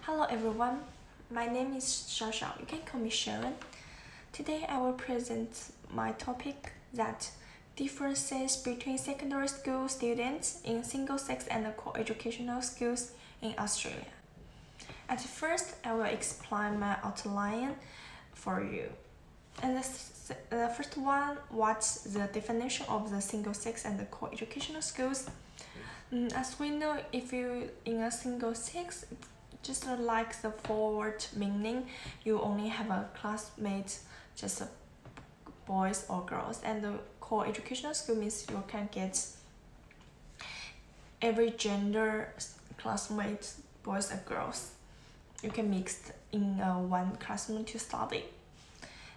Hello everyone, my name is Xiao. You can call me Sharon. Today I will present my topic that differences between secondary school students in single-sex and co-educational schools in Australia. At first, I will explain my outline for you. And the first one, what's the definition of the single-sex and the co-educational schools? As we know, if you in a single-sex, just like the forward meaning, you only have a classmate, just boys or girls, and the co-educational school means you can get every gender classmate, boys and girls. You can mix in one classroom to study.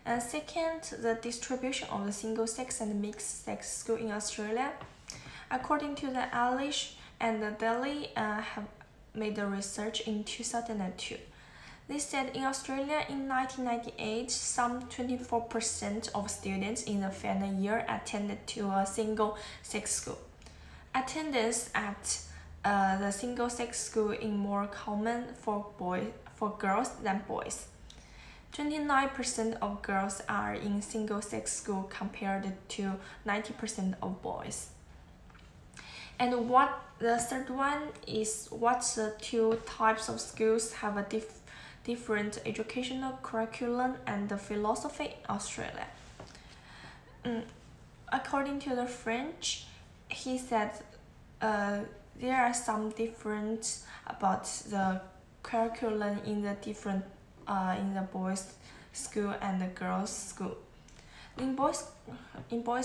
And second, the distribution of the single-sex and mixed-sex school in Australia. According to the Alish and the Delhi have made the research in 2002. They said in Australia in 1998, some 24% of students in the final year attended to a single-sex school. Attendance at the single-sex school is more common for girls than boys. 29% of girls are in single-sex school compared to 90% of boys. And the third one is what the two types of schools have a different educational curriculum and the philosophy in Australia. According to the French, he said there are some difference about the curriculum in the different in the boys' school and the girls' school. In boys'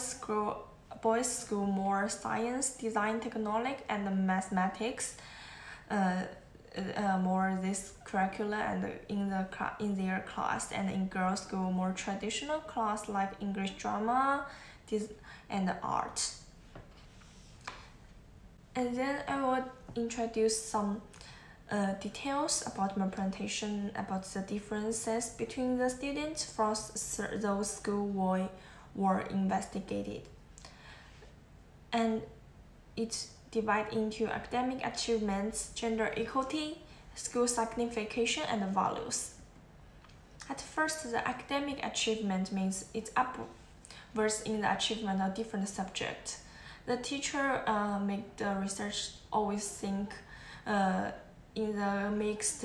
school more science, design, technology, and mathematics. More this curricula and in their class, and in girls' school more traditional class like English, drama, and art. And then I will introduce some details about my presentation about the differences between the students from those schools were investigated. And it's divided into academic achievements, gender equality, school signification, and values. At first, the academic achievement means it's upwards in the achievement of different subjects. The teacher make the research always think in the mixed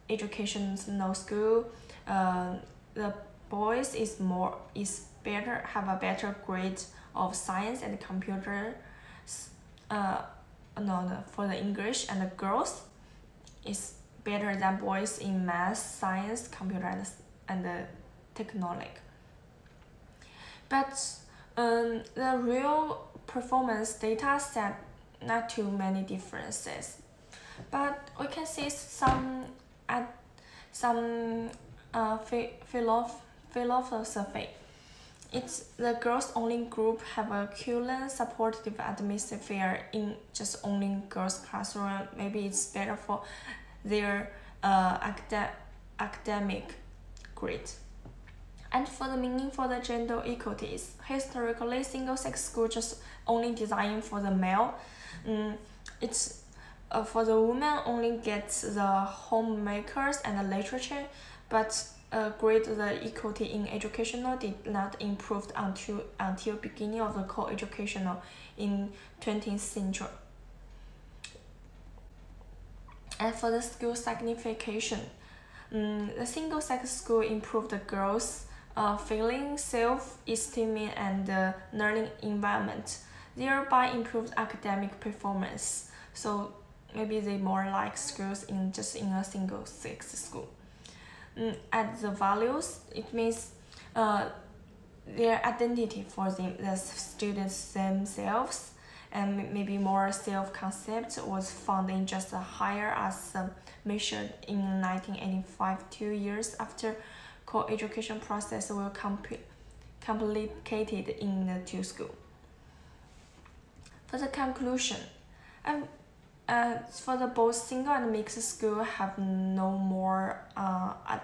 educational school, the boys have a better grade of science and computer, for the English, and the girls is better than boys in math, science, computer, and the technology. But the real performance data set not too many differences. But we can see some philosophy. It's the girls only group have a cooler, supportive atmosphere in just only girls classroom. Maybe it's better for their academic grade. And for the meaning for the gender equalities, historically single-sex school just only designed for the male. It's for the women only gets the homemakers and the literature, but the equality in educational did not improve until beginning of the co-educational in 20th century. And for the school signification, the single-sex school improved the girls' feeling, self-esteem, and learning environment, thereby improved academic performance. So maybe they more like schools in a single-sex school. At the values, it means their identity for the students themselves, and maybe more self-concept was found in just higher as measured in 1985, 2 years after co-education process were complicated in the two schools. For the conclusion, for the both single and mixed school have no more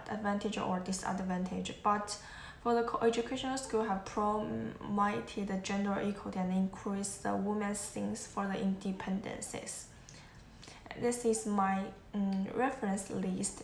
advantage or disadvantage, but for the co-educational school have promoted gender equality and increased the women's things for the independences. This is my reference list